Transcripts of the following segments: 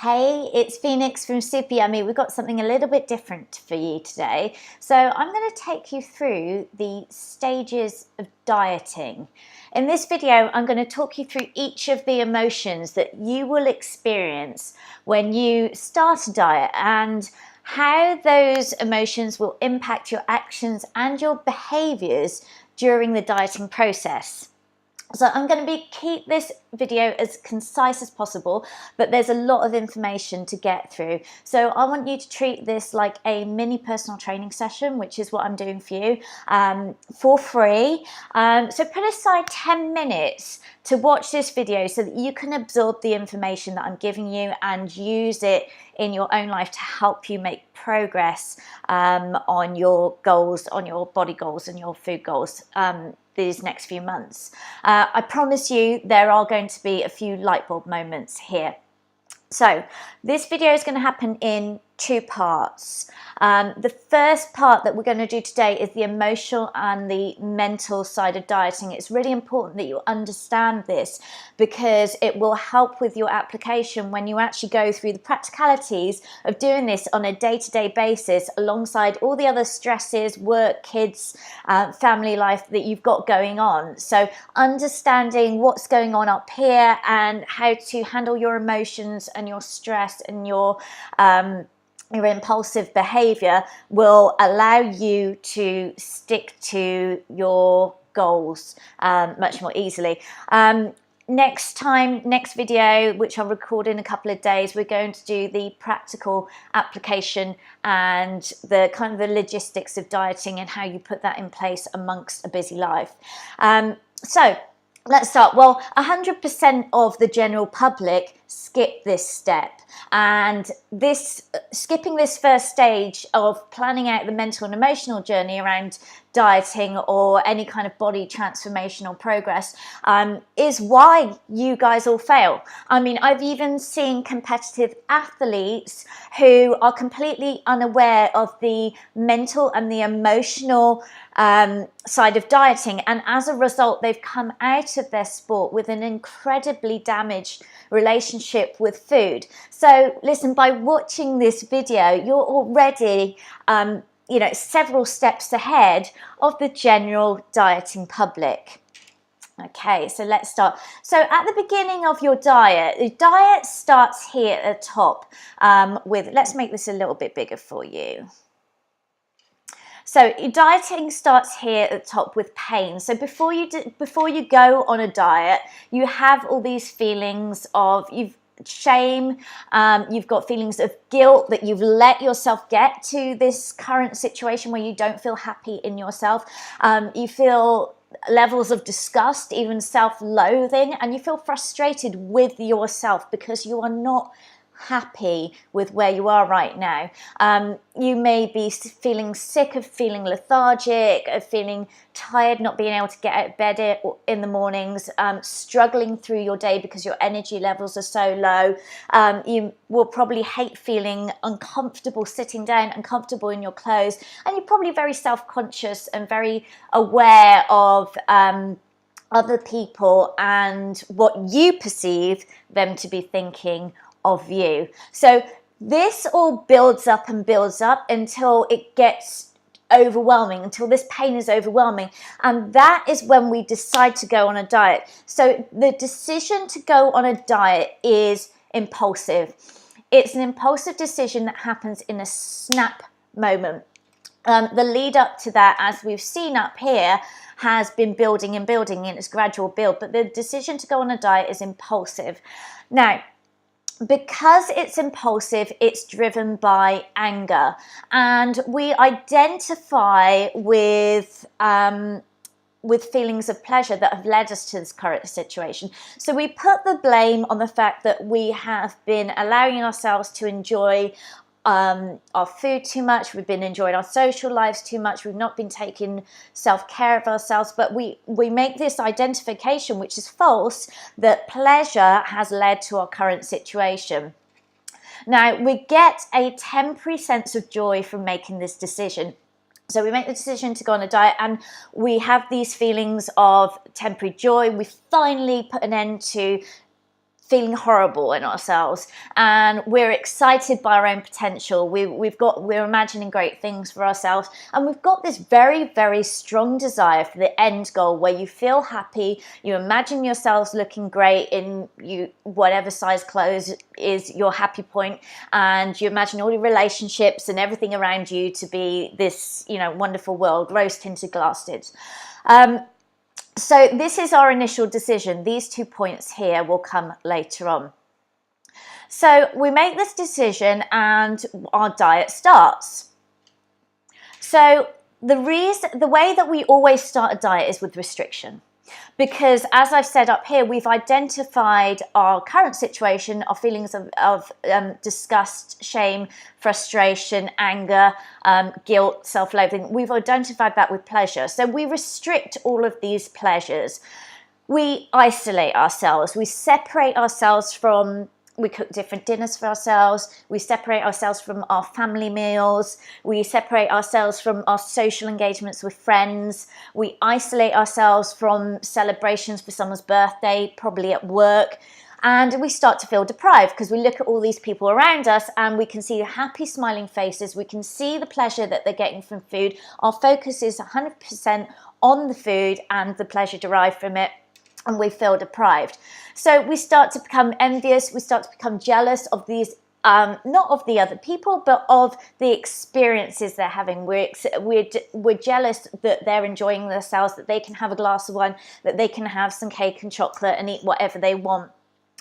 Hey, it's Phoenix from Super Yummy. We've got something a little bit different for you today. So I'm going to take you through the stages of dieting. In this video, I'm going to talk you through each of the emotions that you will experience when you start a diet and how those emotions will impact your actions and your behaviors during the dieting process. So I'm going to keep this video as concise as possible, but there's a lot of information to get through. So I want you to treat this like a mini personal training session, which is what I'm doing for you, for free. So put aside 10 minutes to watch this video so that you can absorb the information that I'm giving you and use it in your own life to help you make progress on your goals, on your body goals and your food goals these next few months. I promise you there are going to be a few light bulb moments here. So this video is going to happen in two parts. The first part that we're going to do today is the emotional and the mental side of dieting. It's really important that you understand this because it will help with your application when you actually go through the practicalities of doing this on a day-to-day basis alongside all the other stresses, work, kids, family life that you've got going on. So understanding what's going on up here and how to handle your emotions and your stress and your impulsive behavior will allow you to stick to your goals much more easily. Next video, which I'll record in a couple of days, we're going to do the practical application and the kind of the logistics of dieting and how you put that in place amongst a busy life. So let's start. Well, 100% of the general public skip this step, and skipping this first stage of planning out the mental and emotional journey around dieting or any kind of body transformational progress is why you guys all fail. I mean, I've even seen competitive athletes who are completely unaware of the mental and the emotional side of dieting, and as a result they've come out of their sport with an incredibly damaged relationship with food. So listen, by watching this video you're already several steps ahead of the general dieting public. Okay, so let's start. So at the beginning of your diet, the diet starts here at the top let's make this a little bit bigger for you. So your dieting starts here at the top with pain. So before you go on a diet, you have all these feelings of shame, you've got feelings of guilt that you've let yourself get to this current situation where you don't feel happy in yourself. You feel levels of disgust, even self-loathing, and you feel frustrated with yourself because you are not happy with where you are right now. You may be feeling sick, of feeling lethargic, of feeling tired, not being able to get out of bed in the mornings, struggling through your day because your energy levels are so low. You will probably hate feeling uncomfortable sitting down, uncomfortable in your clothes, and you're probably very self-conscious and very aware of other people and what you perceive them to be thinking of you. So this all builds up and builds up until it gets overwhelming, until this pain is overwhelming, and that is when we decide to go on a diet. So the decision to go on a diet is impulsive. It's an impulsive decision that happens in a snap moment. The lead up to that, as we've seen up here, has been building and building in its gradual build, but the decision to go on a diet is impulsive. Now, because it's impulsive, it's driven by anger, and we identify with feelings of pleasure that have led us to this current situation. So we put the blame on the fact that we have been allowing ourselves to enjoy our food too much, we've been enjoying our social lives too much, we've not been taking self-care of ourselves, but we make this identification, which is false, that pleasure has led to our current situation. Now, we get a temporary sense of joy from making this decision. So we make the decision to go on a diet and we have these feelings of temporary joy. We finally put an end to feeling horrible in ourselves, and we're excited by our own potential. We're imagining great things for ourselves, and we've got this very, very strong desire for the end goal where you feel happy, you imagine yourselves looking great in whatever size clothes is your happy point, and you imagine all your relationships and everything around you to be this, wonderful world, rose tinted glasses. So this is our initial decision. These 2 points here will come later on. So we make this decision and our diet starts. So the way that we always start a diet is with restriction. Because as I've said up here, we've identified our current situation, our feelings of disgust, shame, frustration, anger, guilt, self-loathing. We've identified that with pleasure. So we restrict all of these pleasures. We isolate ourselves. We separate ourselves from... We cook different dinners for ourselves. We separate ourselves from our family meals. We separate ourselves from our social engagements with friends. We isolate ourselves from celebrations for someone's birthday, probably at work. And we start to feel deprived because we look at all these people around us and we can see the happy smiling faces. We can see the pleasure that they're getting from food. Our focus is 100% on the food and the pleasure derived from it, and we feel deprived. So we start to become envious, we start to become jealous of these, not of the other people, but of the experiences they're having. We're jealous that they're enjoying themselves, that they can have a glass of wine, that they can have some cake and chocolate and eat whatever they want.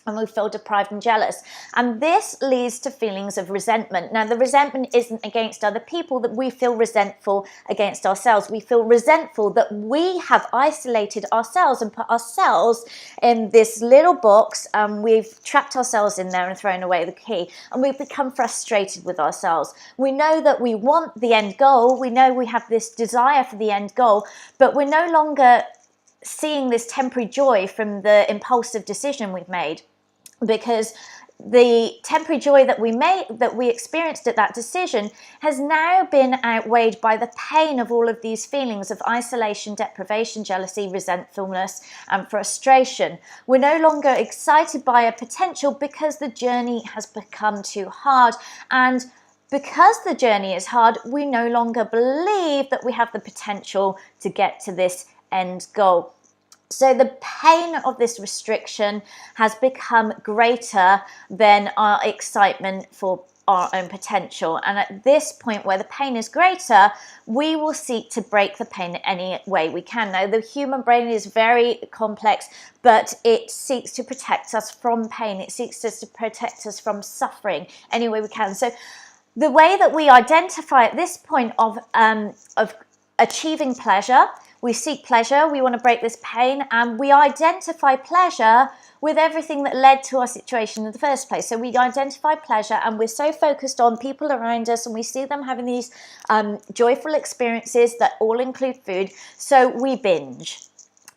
And we feel deprived and jealous. And this leads to feelings of resentment. Now, the resentment isn't against other people, that we feel resentful against ourselves. We feel resentful that we have isolated ourselves and put ourselves in this little box, and we've trapped ourselves in there and thrown away the key. And we've become frustrated with ourselves. We know that we want the end goal. We know we have this desire for the end goal, but we're no longer seeing this temporary joy from the impulsive decision we've made, because the temporary joy that we experienced at that decision has now been outweighed by the pain of all of these feelings of isolation, deprivation, jealousy, resentfulness, and frustration. We're no longer excited by a potential because the journey has become too hard, and because the journey is hard, we no longer believe that we have the potential to get to this end goal. So the pain of this restriction has become greater than our excitement for our own potential. And at this point where the pain is greater, we will seek to break the pain any way we can. Now, the human brain is very complex, but it seeks to protect us from pain. It seeks to protect us from suffering any way we can. So the way that we identify at this point of achieving pleasure, we seek pleasure, we want to break this pain, and we identify pleasure with everything that led to our situation in the first place. So we identify pleasure, and we're so focused on people around us, and we see them having these joyful experiences that all include food. So we binge.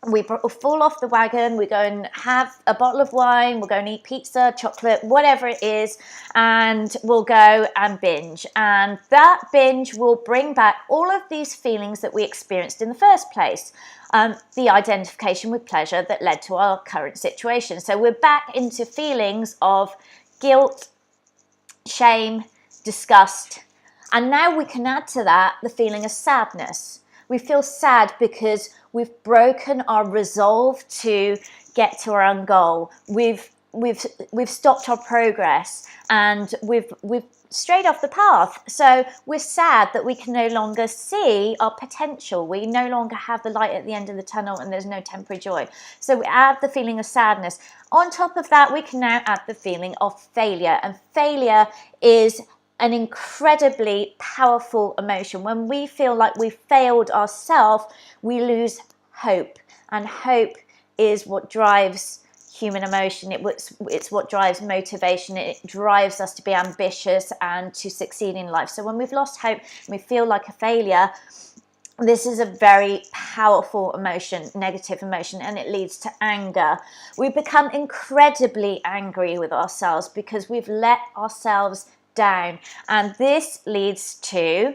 We fall off the wagon, we go and have a bottle of wine, we'll go and eat pizza, chocolate, whatever it is, and we'll go and binge. And that binge will bring back all of these feelings that we experienced in the first place. The identification with pleasure that led to our current situation. So we're back into feelings of guilt, shame, disgust, and now we can add to that the feeling of sadness. We feel sad because we've broken our resolve to get to our own goal. We've stopped our progress, and we've strayed off the path. So we're sad that we can no longer see our potential. We no longer have the light at the end of the tunnel, and there's no temporary joy. So we add the feeling of sadness. On top of that, we can now add the feeling of failure, and failure is an incredibly powerful emotion. When we feel like we've failed ourselves, we lose hope, and hope is what drives human emotion. It's what drives motivation. It drives us to be ambitious and to succeed in life. So when we've lost hope and we feel like a failure, this is a very powerful emotion, negative emotion, and it leads to anger. We become incredibly angry with ourselves because we've let ourselves down, and this leads to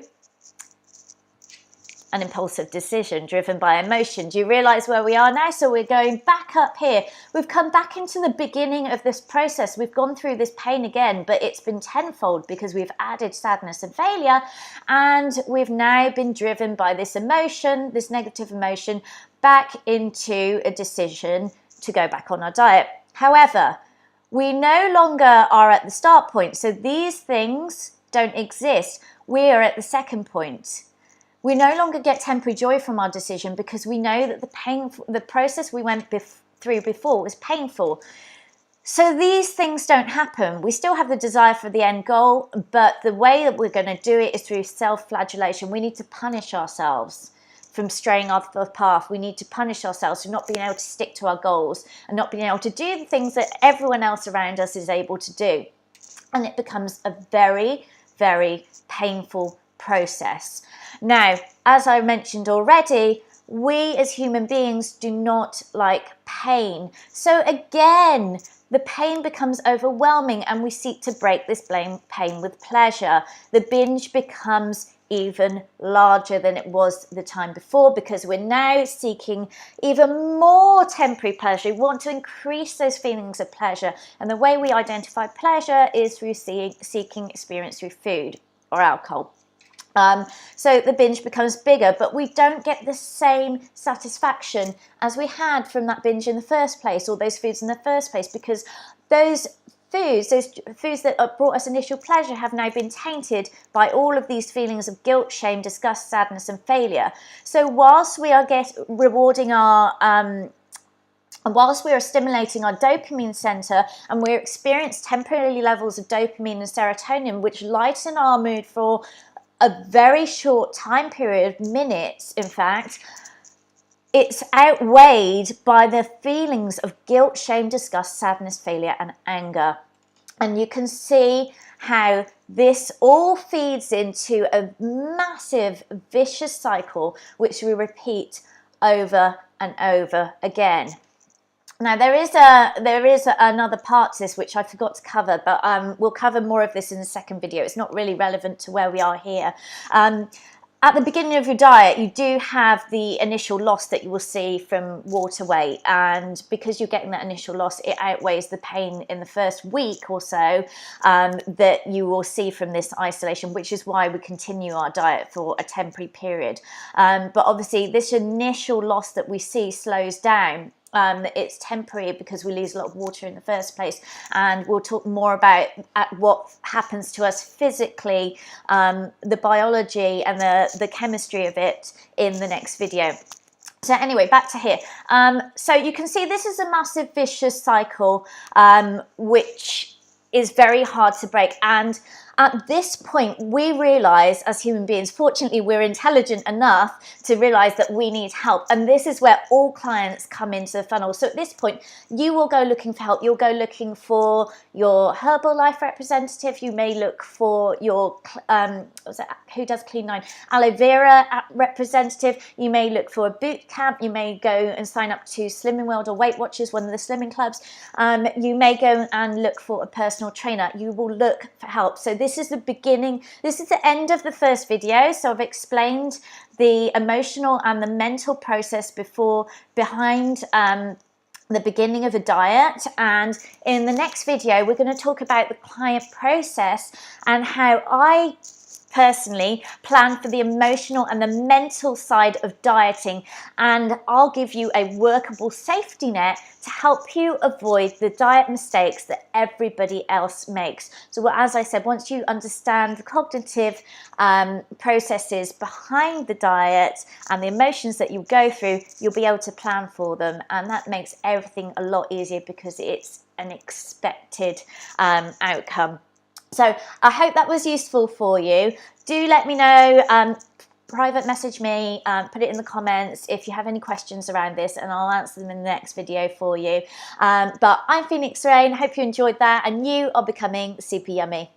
an impulsive decision driven by emotion. Do you realize where we are now? So we're going back up here. We've come back into the beginning of this process. We've gone through this pain again, but it's been tenfold because we've added sadness and failure, and we've now been driven by this emotion, this negative emotion, back into a decision to go back on our diet. However, we no longer are at the start point, so these things don't exist. We are at the second point. We no longer get temporary joy from our decision because we know that the process we went through before was painful. So these things don't happen. We still have the desire for the end goal, but the way that we're going to do it is through self-flagellation. We need to punish ourselves from straying off the path. We need to punish ourselves for not being able to stick to our goals and not being able to do the things that everyone else around us is able to do. And it becomes a very, very painful process. Now, as I mentioned already, we as human beings do not like pain. So again, the pain becomes overwhelming and we seek to break this pain with pleasure. The binge becomes even larger than it was the time before because we're now seeking even more temporary pleasure. We want to increase those feelings of pleasure. And the way we identify pleasure is through seeking experience through food or alcohol. So the binge becomes bigger, but we don't get the same satisfaction as we had from that binge in the first place, or those foods in the first place, because those foods that brought us initial pleasure have now been tainted by all of these feelings of guilt, shame, disgust, sadness, and failure. So whilst we are rewarding our and whilst we are stimulating our dopamine center and we're experiencing temporary levels of dopamine and serotonin, which lighten our mood for a very short time period, minutes in fact, it's outweighed by the feelings of guilt, shame, disgust, sadness, failure, and anger. And you can see how this all feeds into a massive vicious cycle, which we repeat over and over again. Now, there is another part to this which I forgot to cover, but we'll cover more of this in the second video. It's not really relevant to where we are here. At the beginning of your diet, you do have the initial loss that you will see from water weight, and because you're getting that initial loss, it outweighs the pain in the first week or so that you will see from this isolation, which is why we continue our diet for a temporary period. But obviously, this initial loss that we see slows down. It's temporary because we lose a lot of water in the first place, and we'll talk more about what happens to us physically, the biology and the chemistry of it in the next video. So anyway, back to here. So you can see this is a massive vicious cycle, which is very hard to break. And at this point, we realize as human beings, fortunately, we're intelligent enough to realize that we need help. And this is where all clients come into the funnel. So at this point, you will go looking for help. You'll go looking for your Herbalife representative. You may look for your, who does Clean 9? Aloe Vera representative. You may look for a boot camp. You may go and sign up to Slimming World or Weight Watchers, one of the slimming clubs. You may go and look for a personal trainer. You will look for help. So this is the beginning. This is the end of the first video. So I've explained the emotional and the mental process behind the beginning of a diet. And in the next video, we're going to talk about the client process and how I personally plan for the emotional and the mental side of dieting, and I'll give you a workable safety net to help you avoid the diet mistakes that everybody else makes. So as I said, once you understand the cognitive processes behind the diet and the emotions that you go through, you'll be able to plan for them, and that makes everything a lot easier because it's an expected outcome. So I hope that was useful for you. Do let me know, private message me, put it in the comments if you have any questions around this, and I'll answer them in the next video for you. But I'm Phoenix Rain, hope you enjoyed that, and you are becoming super yummy.